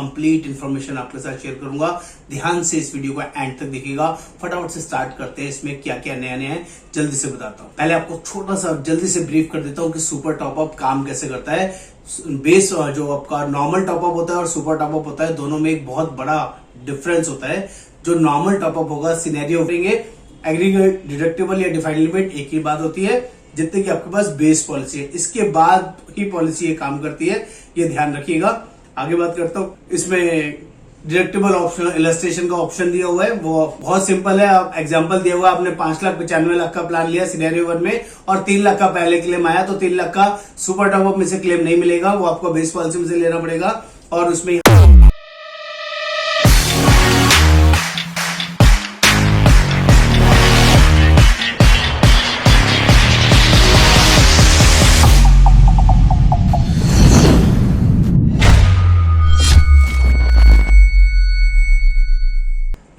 Complete information आपके साथ share करूंगा। ध्यान से इस वीडियो को एंड तक देखिएगा। फटाफट से स्टार्ट करते हैं। इसमें क्या क्या नया नया है जल्दी से बताता हूँ। पहले आपको छोटा सा जल्दी से ब्रीफ कर देता हूँ कि सुपर टॉपअप काम कैसे करता है। बेस जो आपका नॉर्मल टॉपअप होता है और सुपर टॉपअप होता है, दोनों में एक बहुत बड़ा डिफरेंस होता है। जो नॉर्मल टॉपअप होगा, सिनेरियो होंगे, एग्रीगेट, डिडक्टेबल या डिफाइंड लिमिट एक ही बात होती है जितने की आपके पास बेस पॉलिसी है। इसके बाद ही पॉलिसी ये काम करती है, ये ध्यान रखिएगा। आगे बात करता हूँ। इसमें डिडक्टेबल ऑप्शन, इलस्ट्रेशन का ऑप्शन दिया हुआ है, वो बहुत सिंपल है। आप एग्जांपल दिया हुआ है, आपने 5,95,00,000 का प्लान लिया सिनेरियो 1 में और 3 लाख का पहले क्लेम आया, तो 3 लाख का सुपर टॉपअप में से क्लेम नहीं मिलेगा, वो आपको बेस पॉलिसी में से लेना पड़ेगा। और उसमें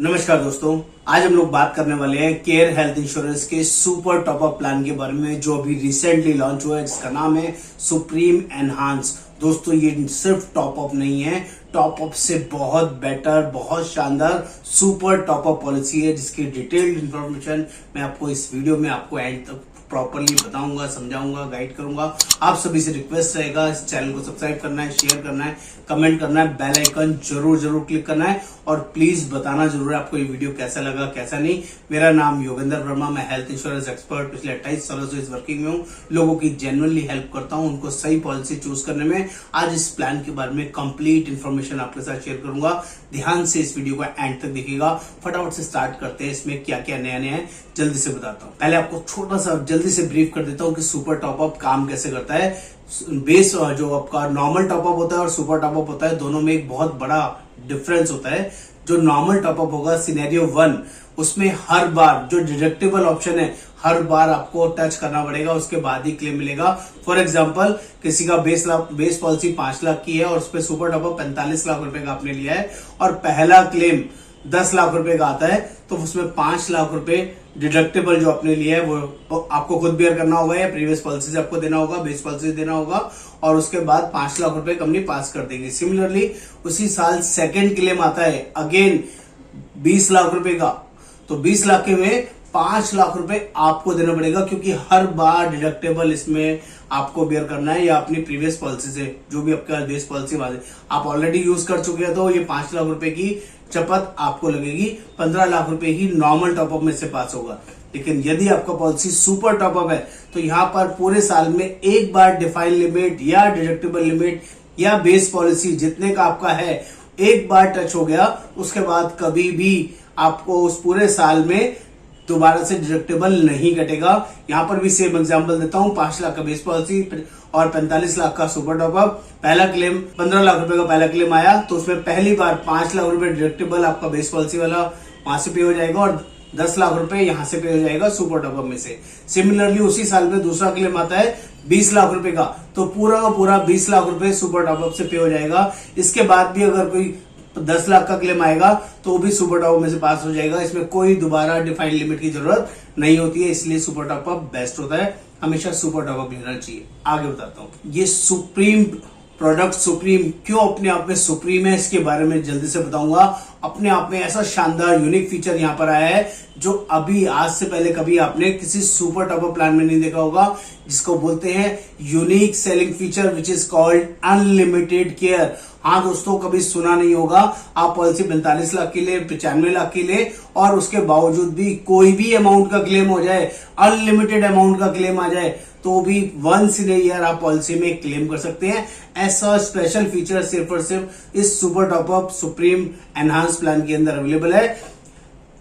नमस्कार दोस्तों, आज हम लोग बात करने वाले हैं केयर हेल्थ इंश्योरेंस के सुपर टॉपअप प्लान के बारे में, जो अभी रिसेंटली लॉन्च हुआ है, जिसका नाम है सुप्रीम एनहांस। दोस्तों, ये सिर्फ टॉपअप नहीं है, टॉपअप से बहुत बेटर, बहुत शानदार सुपर टॉपअप पॉलिसी है, जिसकी डिटेल्ड इंफॉर्मेशन मैं आपको इस वीडियो में आपको एंड तक प्रॉपर्ली बताऊंगा, समझाऊंगा, गाइड करूंगा। आप सभी से रिक्वेस्ट रहेगा, इस चैनल को सब्सक्राइब करना है, शेयर करना है, कमेंट करना है, बेल आइकन जरूर क्लिक करना है और प्लीज बताना जरूर है आपको ये वीडियो कैसा लगा, कैसा नहीं। मेरा नाम योगेंद्र वर्मा, मैं हेल्थ इंश्योरेंस एक्सपर्ट, पिछले 28 सालों से इस वर्किंग में हूँ। लोगों की जेन्युइनली हेल्प करता हूँ उनको सही पॉलिसी चूज करने में। आज इस प्लान के बारे में कंप्लीट इन्फॉर्मेशन आपके साथ शेयर करूंगा। ध्यान से इस वीडियो को एंड तक देखिएगा। फटाफट से स्टार्ट करते हैं। इसमें क्या क्या नया नया है जल्दी से बताता हूँ। पहले आपको छोटा सा जल्दी से ब्रीफ कर देता हूँ कि सुपर टॉपअप काम कैसे करता है। बेस जो आपका नॉर्मल टॉपअप होता है और सुपर टॉपअप होता है, दोनों में एक बहुत बड़ा डिफरेंस होता है। जो नॉर्मल टॉपअप होगा, सिनेरियो 1, उसमें हर बार जो डिडक्टेबल ऑप्शन है, हर बार आपको टच करना पड़ेगा, उसके बाद ही क्लेम मिलेगा। फॉर एग्जांपल, किसी का बेस पॉलिसी 5 लाख की है और उस पर सुपर टॉपअप 45 लाख रुपए का आपने लिया है और पहला क्लेम 10 लाख रुपए का आता है, तो उसमें 5 लाख रुपए डिडक्टेबल जो आपने लिया है वो आपको खुद बेयर करना होगा या प्रीवियस पॉलिसी से आपको देना होगा, बेस पॉलिसी से देना होगा, और उसके बाद 5 लाख रुपए कंपनी पास कर देगी। सिमिलरली उसी साल सेकंड क्लेम आता है, अगेन 20 लाख रुपए का, तो 20 लाख के में 5 लाख रुपए आपको देना पड़ेगा, क्योंकि हर बार डिडक्टेबल इसमें आपको बेयर करना है या अपनी प्रीवियस पॉलिसी से, जो भी आपका बेस पॉलिसी वाले आप ऑलरेडी यूज कर चुके हैं, तो ये 5 लाख रुपए की चपत आपको लगेगी। 15 लाख रुपए ही नॉर्मल टॉपअप में से पास होगा। लेकिन यदि आपका पॉलिसी सुपर टॉपअप है, तो यहां पर पूरे साल में एक बार डिफाइंड लिमिट या डिडक्टेबल लिमिट या बेस पॉलिसी जितने का आपका है, एक बार टच हो गया, उसके बाद कभी भी आपको उस पूरे साल में दोबारा से डिडक्टेबल नहीं कटेगा। यहां पर भी सेम एग्जांपल देता हूं। 5 लाख का बेस पॉलिसी और 45 लाख का सुपर टॉपअप, पहला क्लेम 15 लाख रुपए का पहला क्लेम आया, तो उसमें पहली बार 5 लाख रुपए डिडक्टेबल आपका बेस पॉलिसी वाला वहां से पे हो जाएगा और 10 लाख रुपए यहां से पे हो जाएगा सुपर टॉपअप में से। सिमिलरली उसी साल में दूसरा क्लेम आता है 20 लाख रुपए का, तो पूरा का पूरा 20 लाख रुपए सुपर टॉपअप से पे हो जाएगा। इसके बाद भी अगर कोई 10 लाख का क्लेम आएगा तो वो भी सुपर टॉपअप में से पास हो जाएगा। इसमें कोई दोबारा डिफाइंड लिमिट की जरूरत नहीं होती है, इसलिए सुपर टॉपअप बेस्ट होता है। हमेशा सुपर टॉपअप लेना चाहिए। आगे बताता हूँ। ये सुप्रीम प्रोडक्ट, सुप्रीम क्यों अपने आप में सुप्रीम है, इसके बारे में जल्दी से बताऊंगा। अपने आप में ऐसा शानदार यूनिक फीचर यहां पर आया है जो अभी आज से पहले कभी आपने किसी सुपर टॉपअप प्लान में नहीं देखा होगा, जिसको बोलते हैं unique selling feature, which is called unlimited care. हाँ दोस्तों, कभी सुना नहीं होगा। आप पॉलिसी 45 लाख के लिए, 95 लाख के लिए, और उसके बावजूद भी कोई भी अमाउंट का क्लेम हो जाए, अनलिमिटेड अमाउंट का क्लेम आ जाए, तो भी वंस इन ए ईयर आप पॉलिसी में क्लेम कर सकते हैं। ऐसा स्पेशल फीचर सिर्फ और सिर्फ इस super top up supreme enhance plan के अंदर अवेलेबल है।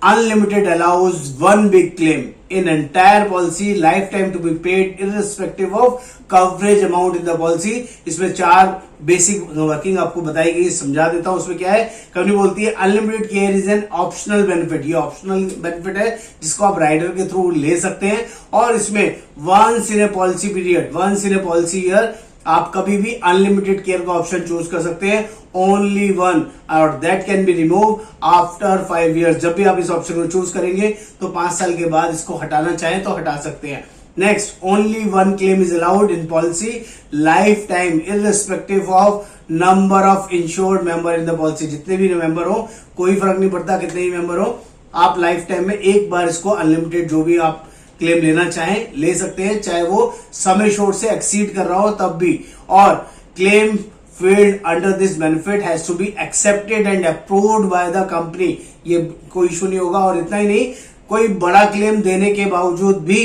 Unlimited allows one big claim in entire policy lifetime to be paid irrespective of coverage amount in the policy। इसमें 4 बेसिक वर्किंग आपको बताई गई, समझा देता हूं। उसमें क्या है, कंपनी बोलती है unlimited care is an optional benefit. ये ऑप्शनल बेनिफिट है जिसको आप राइडर के थ्रू ले सकते हैं, और इसमें once in a policy period, once in a policy year आप कभी भी अनलिमिटेड केयर का ऑप्शन चूज कर सकते हैं, ओनली वन, और that can be remove after 5 years। जब भी आप इस ऑप्शन को चूज करेंगे तो 5 साल के बाद इसको हटाना चाहें तो हटा सकते हैं। Next, only one claim is allowed in policy life time irrespective of number of insured member in the policy. जितने भी मेंबर हो, कोई फर्क नहीं पड़ता कितने ही मेंबर हो, आप लाइफ टाइम में एक बार इसको अनलिमिटेड जो भी आप क्लेम लेना चाहें ले सकते हैं, चाहे वो सम एश्योर्ड से एक्सीड कर रहा हो तब भी। और claim field under this benefit has to be accepted and approved by the company. ये कोई इशू नहीं होगा। और इतना ही नहीं, कोई बड़ा क्लेम देने के बावजूद भी,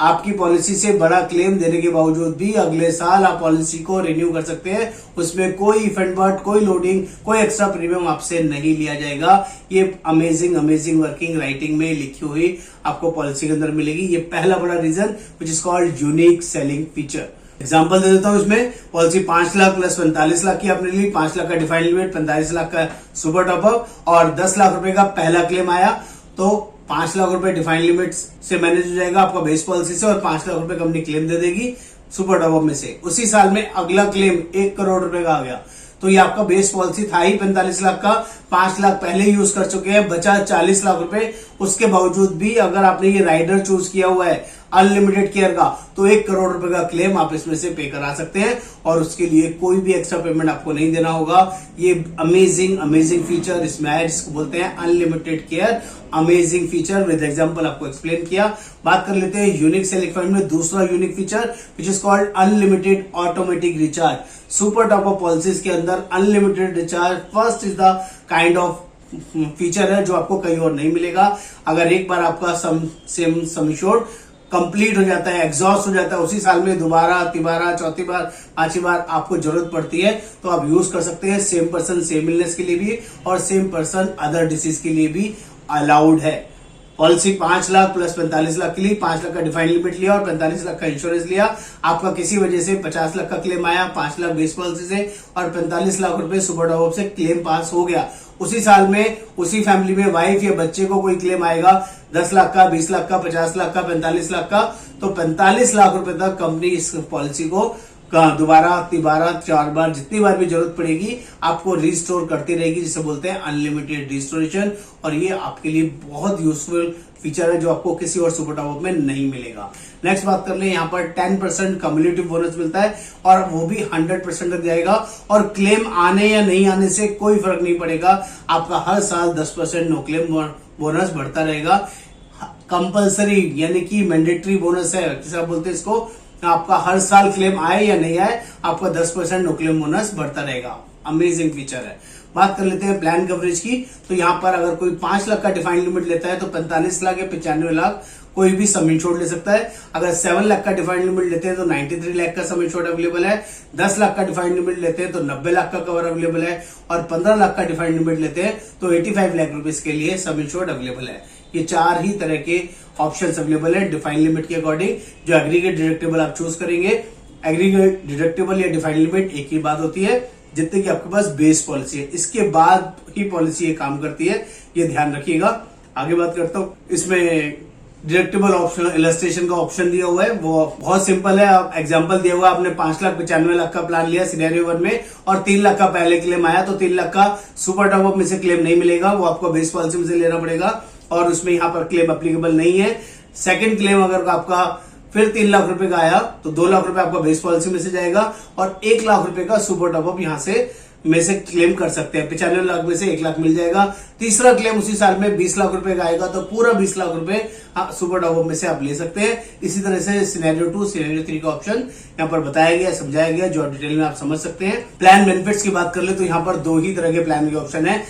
आपकी पॉलिसी से बड़ा क्लेम देने के बावजूद भी अगले साल आप पॉलिसी को रिन्यू कर सकते हैं। उसमें कोई इफेंट, कोई लोडिंग, कोई एक्स्ट्रा प्रीमियम आपसे नहीं लिया जाएगा। ये अमेजिंग वर्किंग राइटिंग में लिखी हुई आपको पॉलिसी के अंदर मिलेगी। ये पहला बड़ा reason which is called unique selling feature. Example दे देता हूं, इसमें पॉलिसी 5 लाख प्लस 45 लाख की आपने ली, 5 लाख का डिफाइंड लिमिट, 45 लाख का सुपर टॉपअप और 10 लाख रुपए का पहला क्लेम आया, तो 5 लाख रुपए डिफाइंड लिमिट से मैनेज हो जाएगा आपका बेस पॉलिसी से, और 5 लाख रुपए कंपनी क्लेम दे देगी सुपर टॉपअप में से। उसी साल में अगला क्लेम 1 करोड़ रुपए का आ गया, तो ये आपका बेस पॉलिसी था ही 45 लाख का, 5 लाख पहले यूज कर चुके हैं, बचा 40 लाख रुपए। उसके बावजूद भी अगर आपने ये राइडर चूज किया हुआ है अनलिमिटेड केयर का, तो 1 करोड़ रुपए का क्लेम आप इसमें से पे करा सकते हैं और उसके लिए कोई भी एक्स्ट्रा पेमेंट आपको नहीं देना होगा। ये अमेजिंग फीचर इसमें आया, जिसको बोलते हैं unlimited care. Amazing feature with example आपको एक्सप्लेन किया। बात कर लेते हैं यूनिक सेलिंग पॉइंट में दूसरा unique feature which is called unlimited automatic recharge. Super top up policies के अंदर unlimited recharge first is the kind of feature है जो आपको कहीं और नहीं मिलेगा। अगर एक बार आपका सम एश्योर्ड कंप्लीट हो जाता है, एग्जॉस्ट हो जाता है, उसी साल में दोबारा, तिबारा, चौथी बार, 5वीं बार आपको जरूरत पड़ती है तो आप यूज कर सकते हैं। सेम पर्सन सेम इलनेस के लिए भी और सेम पर्सन अदर डिसीज के लिए भी अलाउड है। पॉलिसी 5 लाख प्लस 45 लाख के लिए 5 लाख का डिफाइंड लिमिट लिया और 45 लाख का इंश्योरेंस लिया। आपका किसी वजह से 50 लाख का क्लेम आया 5 लाख बेस पॉलिसी से और 45 लाख रुपए सुपर टॉपअप से क्लेम पास हो गया। उसी साल में उसी फैमिली में वाइफ या बच्चे को कोई क्लेम आएगा 10 लाख का, 20 लाख का, 50 लाख का, 45 लाख का, तो 45 लाख रुपए तक कंपनी इस पॉलिसी को दोबारा, तिबारा, 4 बार, जितनी बार भी जरूरत पड़ेगी आपको रिस्टोर करती रहेगी, जिसे बोलते हैं अनलिमिटेड रिस्टोरेशन। और ये आपके लिए बहुत यूजफुल फीचर है जो आपको किसी और सुपर टॉपअप में नहीं मिलेगा। नेक्स्ट बात कर ले, यहाँ पर 10% कम्युलेटिव बोनस मिलता है और वो भी 100% तक जाएगा और क्लेम आने या नहीं आने से कोई फर्क नहीं पड़ेगा। आपका हर साल 10% नो क्लेम बोनस बढ़ता रहेगा। कंपल्सरी यानी कि मैंडेटरी बोनस है, जैसे आप बोलते हैं इसको, आपका हर साल क्लेम आए या नहीं आए आपका 10% नो क्लेम बोनस बढ़ता रहेगा। अमेजिंग फीचर है। बात कर लेते हैं प्लान कवरेज की, तो यहां पर अगर कोई 5 लाख का डिफाइंड लिमिट लेता है तो 45 लाख या 95 लाख कोई भी सम इंश्योर्ड ले सकता है। अगर 7 लाख का डिफाइंड लिमिट लेते हैं तो 93 लाख का सम इंश्योर्ड अवेलेबल है। 10 लाख का डिफाइंड लिमिट लेते हैं तो 90 लाख का कवर अवेलेबल है और 15 लाख का डिफाइंड लिमिट लेते हैं तो 85 लाख रुपीज के लिए सम इंश्योर्ड अवेलेबल है। ये 4 ही तरह के ऑप्शंस अवेलेबल है डिफाइंड लिमिट के अकॉर्डिंग। जो एग्रीगेट डिडक्टेबल आप चूज करेंगे, एग्रीगेट डिडक्टेबल या डिफाइंड लिमिट एक ही बात होती है जितने की आपके पास बेस पॉलिसी है, इसके बाद ही पॉलिसी ये काम करती है, ये ध्यान रखिएगा। आगे बात करता हूं, इसमें डिडक्टेबल ऑप्शन इलस्ट्रेशन का ऑप्शन दिया हुआ है, वो बहुत सिंपल है। एग्जांपल दिया हुआ है, आपने 5,95,00,000 का प्लान लिया सिनेरियो 1 में और 3 लाख का पहले क्लेम आया तो 3 लाख का सुपर टॉपअप में से क्लेम नहीं मिलेगा, वो आपको बेस पॉलिसी में से लेना पड़ेगा और उसमें यहाँ पर क्लेम एप्लीकेबल नहीं है। सेकंड क्लेम अगर आपका फिर 3 लाख रुपए का आया तो 2 लाख रुपए आपका बेस पॉलिसी में से जाएगा और 1 लाख रुपए का सुपर टॉपअप यहां से में से क्लेम कर सकते हैं। 95 लाख में से 1 लाख मिल जाएगा। तीसरा क्लेम उसी साल में 20 लाख रुपए का आएगा तो पूरा 20 लाख रुपए सुपर टॉपअप में से आप ले सकते हैं। इसी तरह से सिनेरियो 2 सिनेरियो 3 का ऑप्शन यहाँ पर बताया गया, समझाया गया, जो डिटेल में आप समझ सकते हैं। प्लान बेनिफिट्स की बात कर ले तो यहाँ पर 2 ही तरह के प्लान के ऑप्शन है,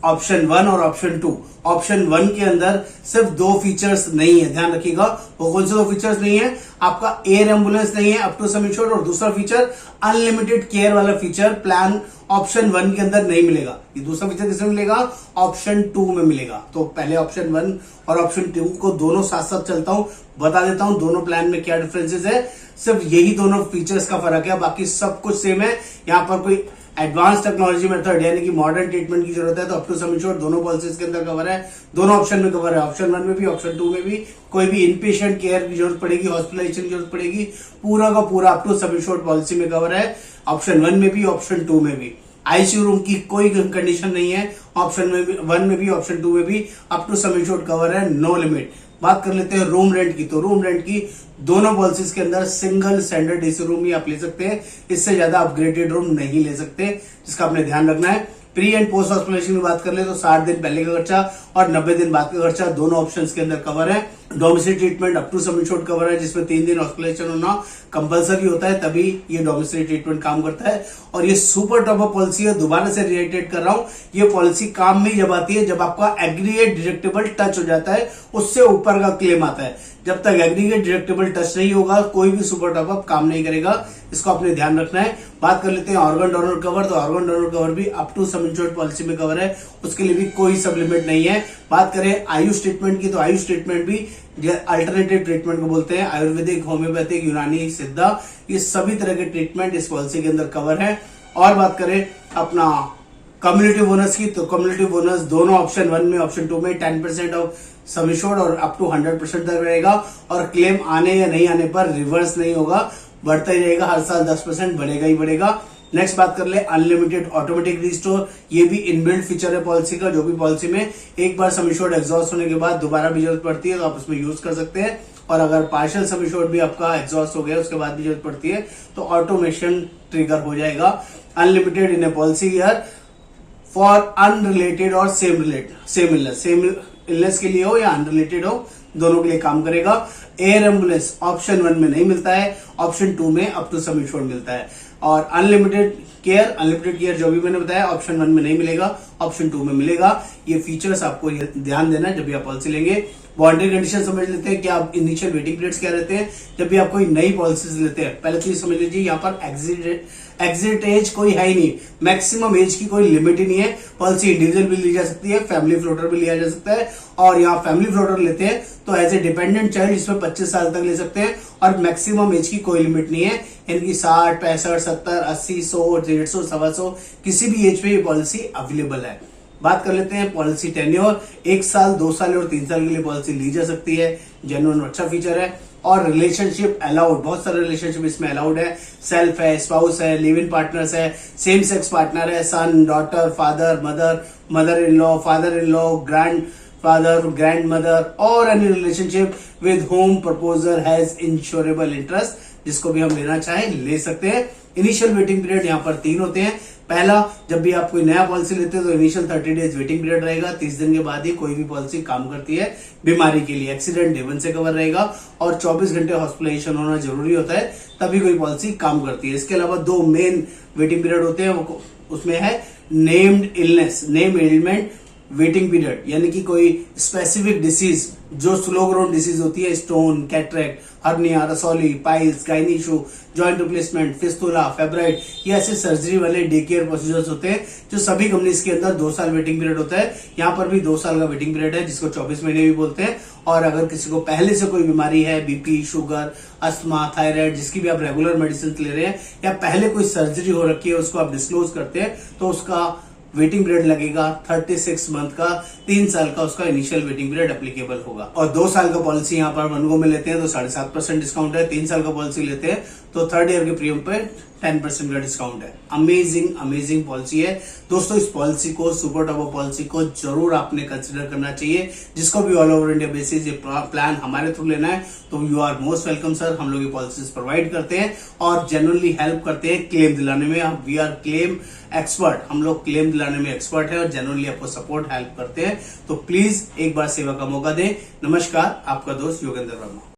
ऑप्शन 1 और ऑप्शन 2। ऑप्शन 1 के अंदर सिर्फ 2 फीचर्स नहीं है, ध्यान रखिएगा। वो कौन से 2 फीचर्स नहीं है? आपका एयर एम्बुलेंस नहीं है अप टू सम इंश्योर्ड, और दूसरा फीचर अनलिमिटेड केयर वाला फीचर प्लान ऑप्शन 1 के अंदर नहीं मिलेगा। ये दूसरा फीचर किसमें मिलेगा? ऑप्शन 2 में मिलेगा। तो पहले ऑप्शन 1 और ऑप्शन 2 को दोनों साथ साथ चलता हूं, बता देता हूं दोनों प्लान में क्या डिफरेंसेस है। सिर्फ यही दोनों फीचर्स का फर्क है, बाकी सब कुछ सेम है। यहाँ पर कोई एडवांस टेक्नोलॉजी मेथड यानी कि मॉडर्न ट्रीटमेंट की जरूरत है तो अप टू सम इंश्योर्ड दोनों पॉलिसीज के अंदर कवर है, दोनों ऑप्शन में कवर है। ऑप्शन 1 में भी ऑप्शन 2 में भी कोई भी इनपेशेंट केयर की जरूरत पड़ेगी, हॉस्पिटलाइजेशन की जरूरत पड़ेगी, पूरा का पूरा up to sum insured policy में कवर है। ऑप्शन 1 में भी ऑप्शन 2 में भी आईसीयू रूम की कोई कंडीशन नहीं है, ऑप्शन 1 में भी ऑप्शन 2 में भी up to sum insured cover है, नो लिमिट। बात कर लेते हैं रूम रेंट की। तो रूम रेंट की दोनों पॉलिसीज के अंदर सिंगल स्टैंडर्ड एसी रूम ही आप ले सकते हैं, इससे ज्यादा अपग्रेडेड रूम नहीं ले सकते, जिसका आपने ध्यान रखना है। प्री एंड पोस्ट हॉस्पिटलाइजेशन की बात कर ले तो 60 दिन पहले का खर्चा और 90 दिन बाद का खर्चा दोनों ऑप्शंस के अंदर कवर है। Domestic treatment up to sum insured cover है, जिसमें 3 दिन हॉस्पिटलाइजेशन होना कंपलसरी होता है, तभी ये डोमेस्टिक ट्रीटमेंट काम करता है। और ये सुपर टॉप अप पॉलिसी है, दोबारा से रिएक्टेट कर रहा हूं, ये पॉलिसी काम में जब आती है जब आपका एग्रीगेट डिडक्टिबल टच हो जाता है, उससे ऊपर का क्लेम आता है। जब तक एग्रीगेट डिडक्टिबल टच नहीं होगा कोई भी सुपर टॉप अप काम नहीं करेगा, इसको आपने ध्यान रखना है। बात कर लेते हैं ऑर्गन डोनर कवर। तो ऑर्गन डोनर कवर भी up to sum insured policy में कवर है, उसके लिए भी कोई सब लिमिट नहीं है। बात करें आयुष ट्रीटमेंट की, तो आयुष ट्रीटमेंट भी अल्टरनेटिव ट्रीटमेंट को बोलते हैं, आयुर्वेदिक, होम्योपैथिक, यूनानी, सिद्धा, ये सभी तरह के ट्रीटमेंट इस पॉलिसी के अंदर कवर है। और बात करें अपना कम्युनिटी बोनस की, तो कम्युनिटी बोनस दोनों ऑप्शन 1 में ऑप्शन 2 में 10% ऑफ सम इंश्योर्ड और अप टू 100% तक रहेगा, और क्लेम आने या नहीं आने पर रिवर्स नहीं होगा, बढ़ता ही रहेगा, हर साल 10% बढ़ेगा ही बढ़ेगा। नेक्स्ट बात कर ले अनलिमिटेड ऑटोमेटिक रिस्टोर। ये भी इनबिल्ट फीचर है पॉलिसी का, जो भी पॉलिसी में एक बार सम इंश्योर्ड एग्जॉस्ट होने के बाद दोबारा भी जरूरत पड़ती है तो आप उसमें यूज कर सकते हैं। और अगर पार्शियल सम इंश्योर्ड भी आपका एग्जॉस्ट हो गया उसके बाद भी जरूरत पड़ती है तो ऑटोमेशन ट्रिगर हो जाएगा। Unlimited in a policy year for unrelated और सेम इलनेस के लिए हो या अनरिलेटेड हो, दोनों के लिए काम करेगा। एयर एम्बुलेंस ऑप्शन 1 में नहीं मिलता है, ऑप्शन 2 में अप टू सम इंश्योर्ड मिलता है। और अनलिमिटेड केयर जो भी मैंने बताया ऑप्शन 1 में नहीं मिलेगा, ऑप्शन 2 में मिलेगा। ये फीचर्स आपको ध्यान देना है जब भी आप पॉलिसी लेंगे। बाउंड्री कंडीशन समझ लेते हैं कि आप इनिशियल वेटिंग पीरियड्स क्या रहते हैं जब भी आप कोई नई पॉलिसीज लेते हैं। पहले तो ये समझ लीजिए यहाँ पर एग्जिट एज कोई है ही नहीं, मैक्सिमम एज की कोई लिमिट ही नहीं है। पॉलिसी इंडिविजुअल भी ली जा सकती है, फैमिली फ्लोटर भी लिया जा सकता है, और यहाँ फैमिली फ्लोटर लेते हैं तो एज ए डिपेंडेंट चाइल्ड इसमें 25 साल तक ले सकते हैं, और मैक्सिमम एज की कोई लिमिट नहीं है। इनकी 60, 65, 70, 80, 100, 150, 125 किसी भी एज पे ये पॉलिसी अवेलेबल है। बात कर लेते हैं पॉलिसी टेन्योर। 1 साल, 2 साल और 3 साल के लिए पॉलिसी ली जा सकती है, जेन्युइन अच्छा फीचर है। और रिलेशनशिप अलाउड, बहुत सारे रिलेशनशिप इसमें अलाउड है। सेल्फ है, स्पाउस है, लिव इन पार्टनर्स है, सेम सेक्स पार्टनर है, son, daughter, father, mother in law, father in law, grandfather, grandmother, और any relationship with whom proposer has insurable interest, जिसको भी हम लेना चाहें ले सकते हैं। इनिशियल वेटिंग पीरियड यहाँ पर 3 होते हैं। पहला, जब भी आप कोई नया पॉलिसी लेते हैं तो इनिशियल 30 डेज वेटिंग पीरियड रहेगा, 30 दिन के बाद ही कोई भी पॉलिसी काम करती है। बीमारी के लिए एक्सीडेंट डे 1 से कवर रहेगा, और 24 घंटे हॉस्पिटलाइजेशन होना जरूरी होता है, तभी कोई पॉलिसी काम करती है। इसके अलावा 2 मेन वेटिंग पीरियड होते हैं, वो उसमें है named illness, name element waiting period, यानी कि कोई स्पेसिफिक डिसीज जो स्लो ग्रोन डिसीज होती है, स्टोन, कैटरेक्ट, हर्निया, रसौली, piles, gynae issue, joint replacement, fistula, fibroid, ये ऐसे सर्जरी वाले डे केयर प्रोसीजर्स होते हैं जो सभी कंपनीज के अंदर 2 साल वेटिंग पीरियड होता है। यहाँ पर भी 2 साल का वेटिंग पीरियड है, जिसको 24 महीने भी बोलते हैं। और अगर किसी को पहले से कोई बीमारी है, बीपी, शुगर, अस्थमा, थायराइड, जिसकी भी आप रेगुलर मेडिसिन ले रहे हैं, या पहले कोई सर्जरी हो रखी है उसको आप डिस्क्लोज करते हैं, तो उसका वेटिंग पीरियड लगेगा 36 मंथ का, 3 साल का उसका इनिशियल वेटिंग पीरियड एप्लीकेबल होगा। और 2 साल का पॉलिसी यहाँ पर वन गो में लेते हैं तो 7.5% डिस्काउंट है, 3 साल का पॉलिसी लेते हैं तो 3rd ईयर के प्रीमियम पे 10% का डिस्काउंट है। अमेजिंग पॉलिसी है दोस्तों। इस पॉलिसी को, सुपर टॉप पॉलिसी को जरूर आपने कंसिडर करना चाहिए। जिसको भी ऑल ओवर इंडिया बेसिस ये प्लान हमारे थ्रू लेना है तो you are most welcome sir. हम लोग ये पॉलिसीज प्रोवाइड करते हैं और जेन्युइनली हेल्प करते हैं क्लेम दिलाने में। वी आर क्लेम एक्सपर्ट, हम लोग क्लेम दिलाने में एक्सपर्ट है और जेन्युइनली आपको सपोर्ट हेल्प करते हैं। तो प्लीज एक बार सेवा का मौका दें। नमस्कार, आपका दोस्त योगेंद्र वर्मा।